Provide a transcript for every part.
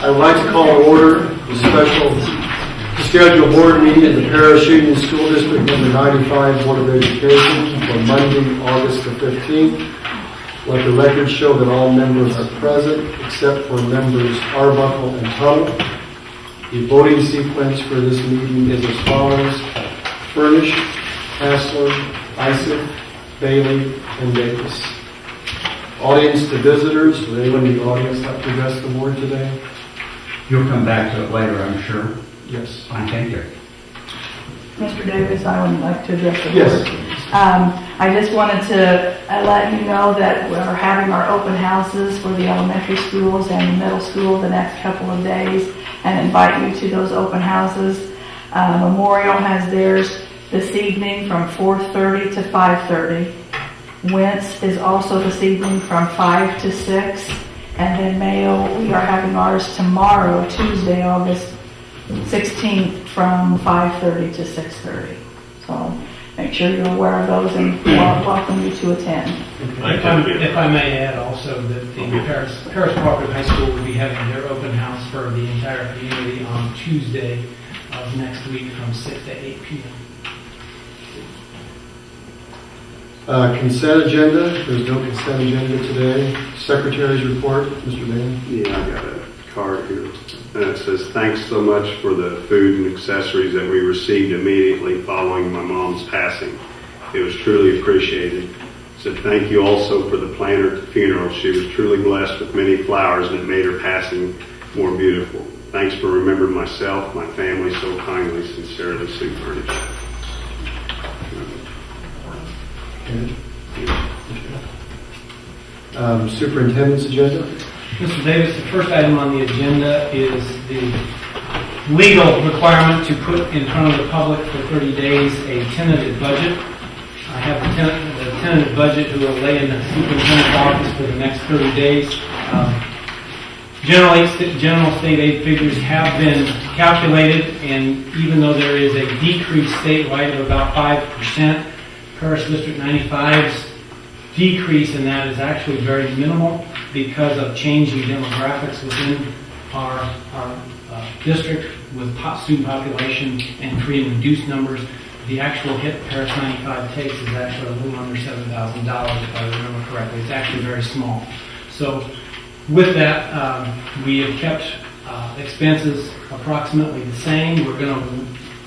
I would like to call to order the special scheduled board meeting of the Paris Union School District number 95 Board of Education for Monday, August the 15th. Let the record show that all members are present except for members Arbuckle and Tuttle. The voting sequence for this meeting is as follows: Furnish, Hassler, Isaac, Bailey, and Davis. Audience to visitors. Does anyone in the audience like to address the board today? You'll come back to it later, I'm sure. Yes. Fine, thank you. Mr. Davis, I would like to address the board. Yes. I just wanted to let you know that we're having our open houses for the elementary schools and the middle school the next couple of days, and invite you to those open houses. Memorial has theirs this evening from 4:30 to 5:30. Wentz is also this evening from 5 to 6. And then Mayo, we are having ours tomorrow, Tuesday, August 16th, from 5:30 to 6:30. So make sure you're aware of those, and welcome you to attend. If I may add also that the Paris Cooperative High School will be having their open house for the entire community on Tuesday of next week from 6 to 8 p.m. Consent agenda. There's no consent agenda today. Secretary's report, Mr. Bailey. Yeah, I got a card here. And it says, thanks so much for the food and accessories that we received immediately following my mom's passing. It was truly appreciated. It said, thank you also for the planner at the funeral. She was truly blessed with many flowers, and it made her passing more beautiful. Thanks for remembering myself, my family so kindly. Sincerely, Sue Furnish. Superintendent's agenda. Mr. Davis, the first item on the agenda is the legal requirement to put in front of the public for 30 days a tentative budget. I have the tentative budget who will lay in the superintendent's office for the next 30 days. General state aid figures have been calculated, and even though there is a decrease statewide of about 5%, Paris District 95's decrease in that is actually very minimal because of changing demographics within our district with student population and free and reduced numbers. The actual hit Paris 95 takes is actually a little under $7,000 if I remember correctly. It's actually very small. So with that, we have kept expenses approximately the same. We're going to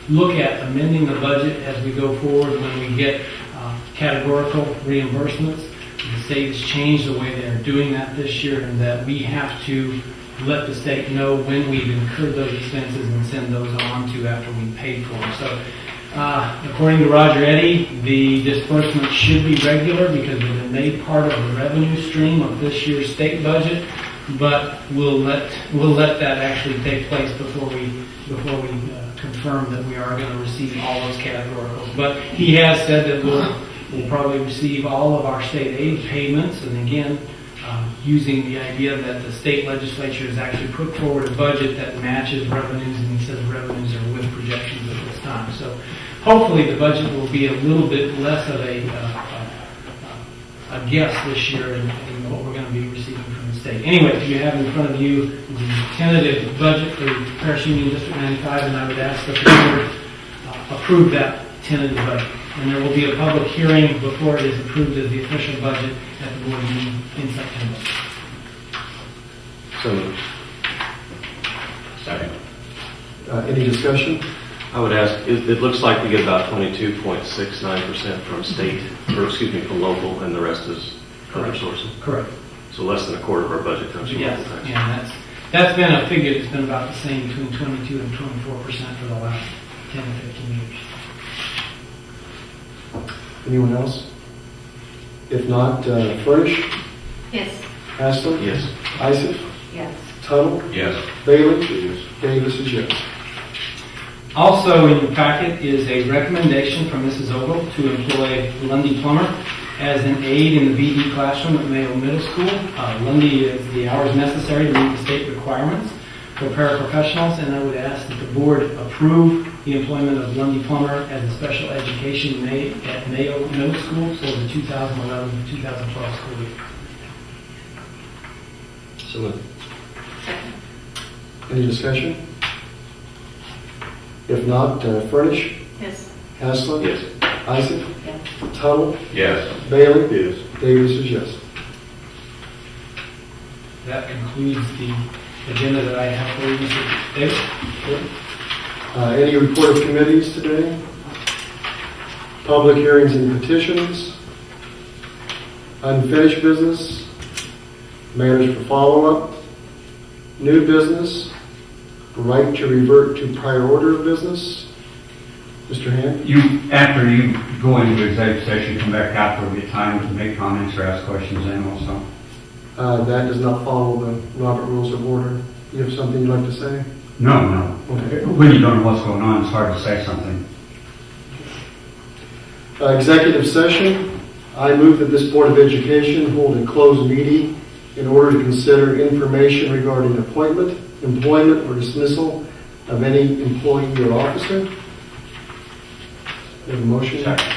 look at amending the budget as we go forward when we get categorical reimbursements. The state has changed the way they're doing that this year, and that we have to let the state know when we've incurred those expenses and send those on to after we've paid for them. So according to Roger Eddy, the disbursement should be regular because they've been made part of the revenue stream of this year's state budget, but we'll let that actually take place before we confirm that we are going to receive all those categoricals. But he has said that we'll probably receive all of our state aid payments, and again, using the idea that the state legislature has actually put forward a budget that matches revenues, and he says revenues are with projections at this time. So hopefully the budget will be a little bit less of a guess this year in what we're going to be receiving from the state. Anyway, you have in front of you the tentative budget for Paris Union District 95, and I would ask that the board approve that tentative budget. And there will be a public hearing before it is approved as the official budget at the board meeting in September. So, Second. any discussion? I would ask, it looks like we get about 22.69% from state, or excuse me, from local, and the rest is other sources. Correct. So less than a quarter of our budget comes from Yes, local tax. and that's been a figure that's been about the same between 22 and 24% for the last 10 to 15 years. Anyone else? If not, Furnish, Yes. Hassler, Yes. Isaac, Yes. Tuttle, Yes. Bailey, Davis is yes. Also in your packet is a recommendation from Mrs. Ogle to employ Lundy Plummer as an aide in the BD classroom at Mayo Middle School. Lundy is the hours necessary to meet the state requirements for paraprofessionals, and I would ask that the board approve the employment of Lundy Plummer as a special education aide at Mayo Middle School for the 2011-2012 school year. So moved. Any discussion? If not, Furnish, Yes. Haslett? Yes. Isaac? Yes. Tuttle? Yes. Bailey? Yes. Davis is yes. That concludes the agenda that I have for you, Mr. Davis. Any report of committees today? Public hearings and petitions? Unfinished business? Matters for follow-up? New business? Right to revert to prior order of business? Mr. Hand? After you go into executive session, come back out, there'll be time to make comments or ask questions then also. That does not follow the Robert Rules of Order. You have something you'd like to say? No. Okay. When you don't know what's going on, it's hard to say something. Executive session. I move that this Board of Education hold a closed meeting in order to consider information regarding appointment, employment, or dismissal of any employee or officer. We have a motion? Second.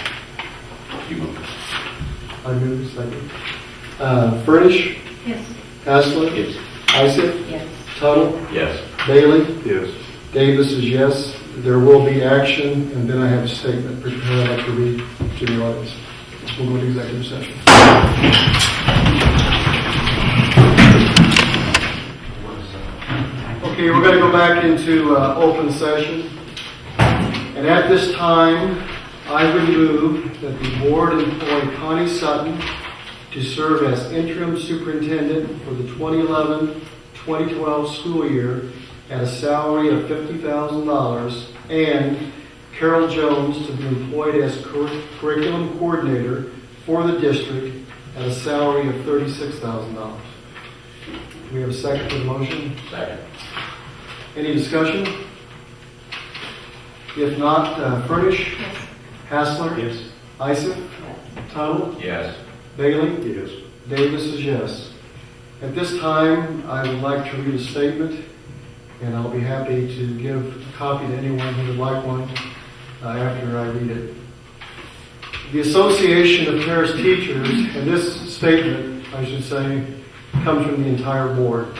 You move. I move, second. Furnish? Yes. Haslett? Yes. Isaac? Yes. Tuttle? Yes. Bailey? Yes. Davis is yes. There will be action, and then I have a statement prepared I'd like to read to the audience. We'll go to executive session. Okay, we're going to go back into open session. And at this time, I would move that the board employ Connie Sutton to serve as interim superintendent for the 2011-2012 school year at a salary of $50,000, and Carol Jones to be employed as curriculum coordinator for the district at a salary of $36,000. Do we have a second to the motion? Second. Any discussion? If not, Furnish? Yes. Hassler? Yes. Isaac? Tuttle? Yes. Bailey? Yes. Davis is yes. At this time, I would like to read a statement, and I'll be happy to give a copy to anyone who would like one after I read it. The Association of Paris Teachers, and this statement, I should say, comes from the entire board.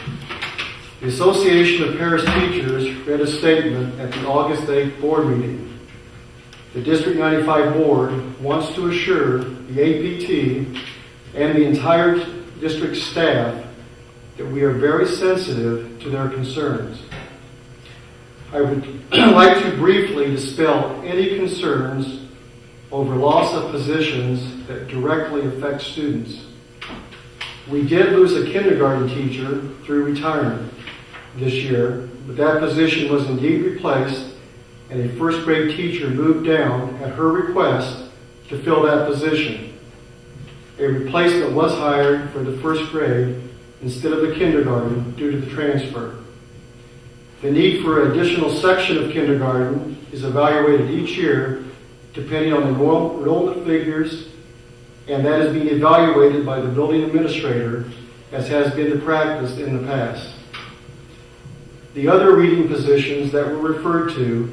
The Association of Paris Teachers read a statement at the August 8th board meeting. The District 95 board wants to assure the APT and the entire district staff that we are very sensitive to their concerns. I would like to briefly dispel any concerns over loss of positions that directly affect students. We did lose a kindergarten teacher through retirement this year, but that position was indeed replaced, and a first grade teacher moved down at her request to fill that position. A replacement was hired for the first grade instead of the kindergarten due to the transfer. The need for an additional section of kindergarten is evaluated each year depending on enrollment figures, and that is being evaluated by the building administrator, as has been the practice in the past. The other reading positions that were referred to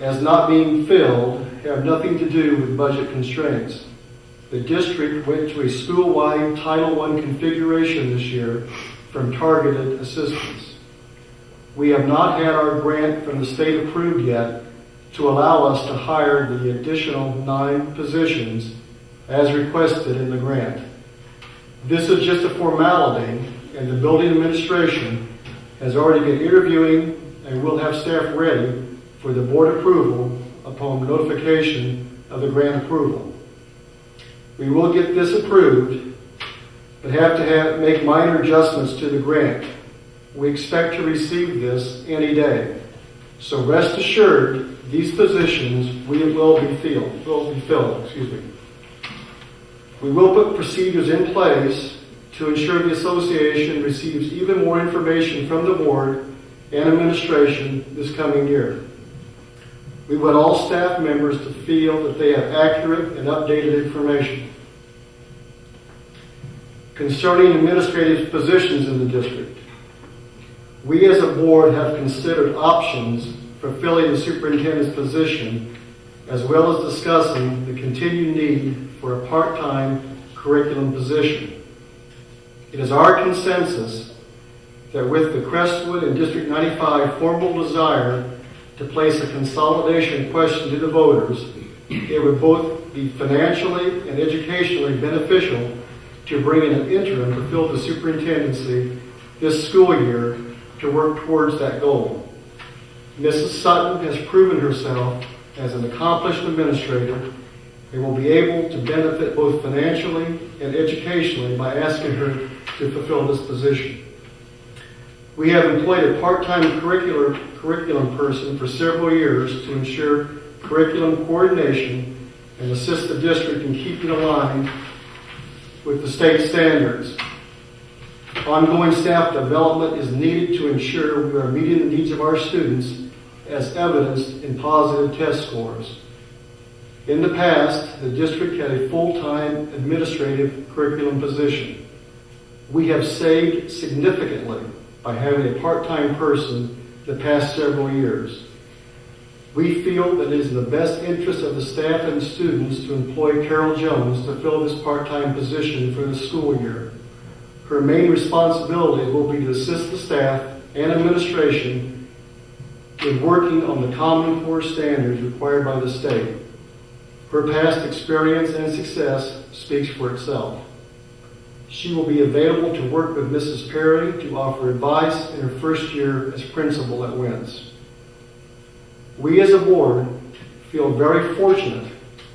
as not being filled have nothing to do with budget constraints. The district went to a school-wide Title I configuration this year from targeted assistance. We have not had our grant from the state approved yet to allow us to hire the additional 9 positions as requested in the grant. This is just a formality, and the building administration has already been interviewing and will have staff ready for the board approval upon notification of the grant approval. We will get this approved, but have to make minor adjustments to the grant. We expect to receive this any day. So rest assured, these positions will be filled. We will put procedures in place to ensure the association receives even more information from the board and administration this coming year. We want all staff members to feel that they have accurate and updated information. Concerning administrative positions in the district, we as a board have considered options for fulfilling the superintendent's position, as well as discussing the continued need for a part-time curriculum position. It is our consensus that with the Crestwood and District 95 formal desire to place a consolidation question to the voters, it would both be financially and educationally beneficial to bring in an interim to fill the superintendency this school year to work towards that goal. Mrs. Sutton has proven herself as an accomplished administrator and will be able to benefit both financially and educationally by asking her to fulfill this position. We have employed a part-time curriculum person for several years to ensure curriculum coordination and assist the district in keeping aligned with the state standards. Ongoing staff development is needed to ensure we are meeting the needs of our students as evidenced in positive test scores. In the past, the district had a full-time administrative curriculum position. We have saved significantly by having a part-time person the past several years. We feel that it is in the best interest of the staff and students to employ Carol Jones to fill this part-time position for the school year. Her main responsibility will be to assist the staff and administration in working on the Common Core standards required by the state. Her past experience and success speaks for itself. She will be available to work with Mrs. Perry to offer advice in her first year as principal at Wentz. We as a board feel very fortunate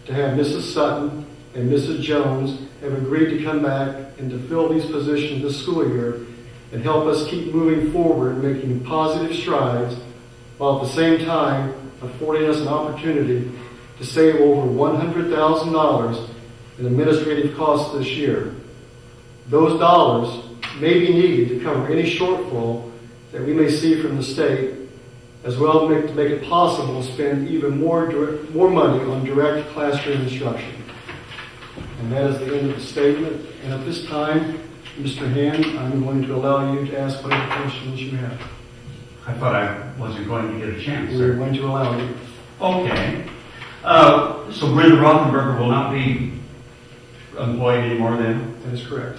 to have Mrs. Sutton and Mrs. Jones have agreed to come back and to fill these positions this school year and help us keep moving forward, making positive strides, while at the same time affording us an opportunity to save over $100,000 in administrative costs this year. Those dollars may be needed to cover any shortfall that we may see from the state, as well as to make it possible to spend even more money on direct classroom instruction. And that is the end of the statement. And at this time, Mr. Hand, I'm going to allow you to ask whatever questions you have. I thought I wasn't going to get a chance, We're sir. going to allow you. Okay. So Brenda Rothenberger will not be employed anymore then? That is correct.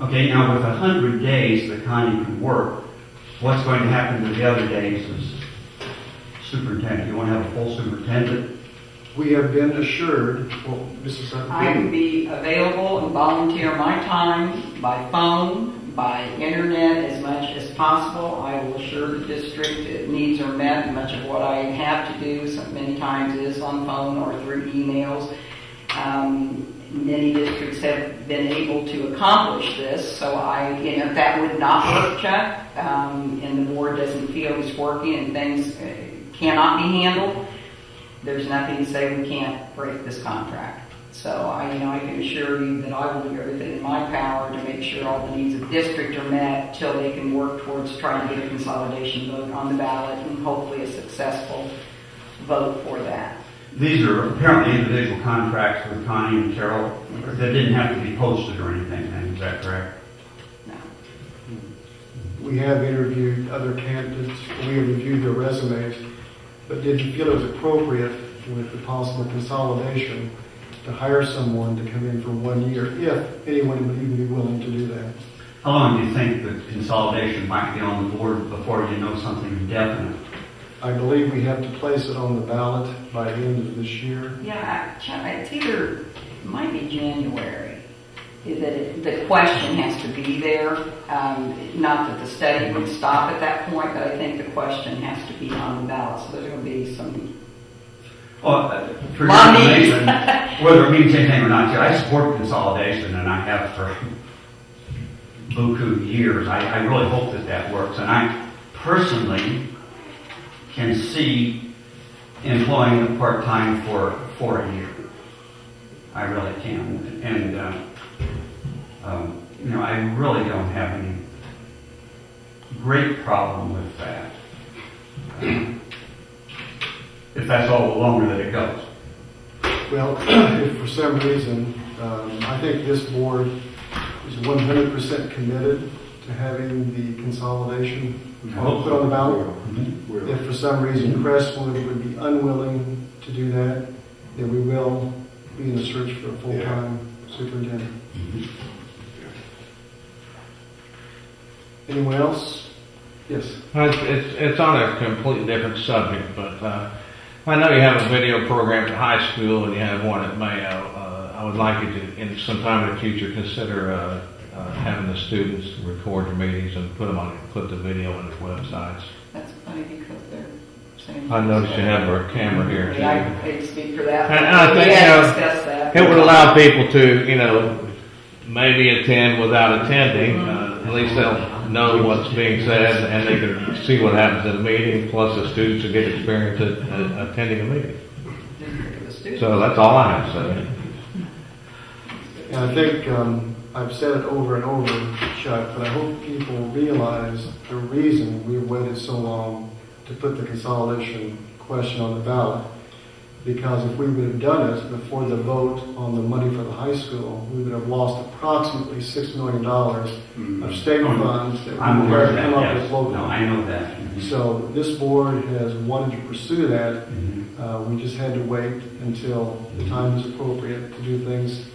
Okay, now with 100 days that Connie can work, what's going to happen to the other days as superintendent? You want to have a full superintendent? We have been assured, well, Mrs. Sutton. I can be available and volunteer my time by phone, by internet, as much as possible. I will assure the district that needs are met. Much of what I have to do, so many times, is on phone or through emails. Many districts have been able to accomplish this, so if that would not work, Chuck, and the board doesn't feel it's working and things cannot be handled, there's nothing to say we can't break this contract. So I can assure you that I will do everything in my power to make sure all the needs of the district are met till they can work towards trying to get a consolidation vote on the ballot and hopefully a successful vote for that. These are apparently individual contracts with Connie and Carol that didn't have to be posted or anything then, is that correct? No. We have interviewed other candidates, we have reviewed their resumes, but didn't feel it was appropriate with the possible consolidation to hire someone to come in for 1 year, if anyone would even be willing to do that. How long do you think the consolidation might be on the board before you know something definite? I believe we have to place it on the ballot by the end of this year. Yeah, Chuck, it might be January. The question has to be there. Not that the study would stop at that point, but I think the question has to be on the ballot. So there's going to be some. Well, for your information, whether it means anything or not, I support consolidation, and I have for buku years. I really hope that works, and I personally can see employing a part-time for a year. I really can, and I really don't have any great problem with that. If that's all the longer that it goes. Well, if for some reason, I think this board is 100% committed to having the consolidation I'll put on the ballot. Will. If for some reason Crestwood would be unwilling to do that, then we will be in the search for a full-time superintendent. Anyone else? Yes. It's on a completely different subject, but I know you have a video program at high school and you have one at Mayo. I would like you to, in some time in the future, consider having the students record your meetings and put the video on their websites. That's funny because they're saying. I noticed you have our camera here. Yeah, I hate to speak for that. And I think, We you had know, discussed that. It would allow people to, maybe attend without attending. At least they'll know what's being said and they can see what happens at a meeting, plus the students will get experience at attending a meeting. So that's all I have to say. And I think I've said it over and over, Chuck, but I hope people realize the reason we waited so long to put the consolidation question on the ballot. Because if we would have done it before the vote on the money for the high school, we would have lost approximately $6 million of state funds that I'm we aware had of to come that, up yes. with locally. No, I know that. So this board has wanted to pursue that. We just had to wait until the time is appropriate to do things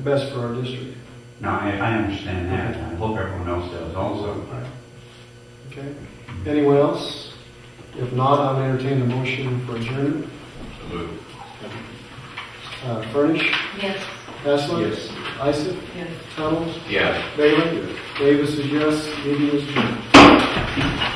best for our district. No, I understand that. I hope everyone else does also. Okay. Anyone else? If not, I'll entertain a motion for adjournment. Furnish? Yes. Haslett? Yes. Isaac? Yes. Tunnels? Yeah. Bailey? Davis is yes. Meeting is adjourned.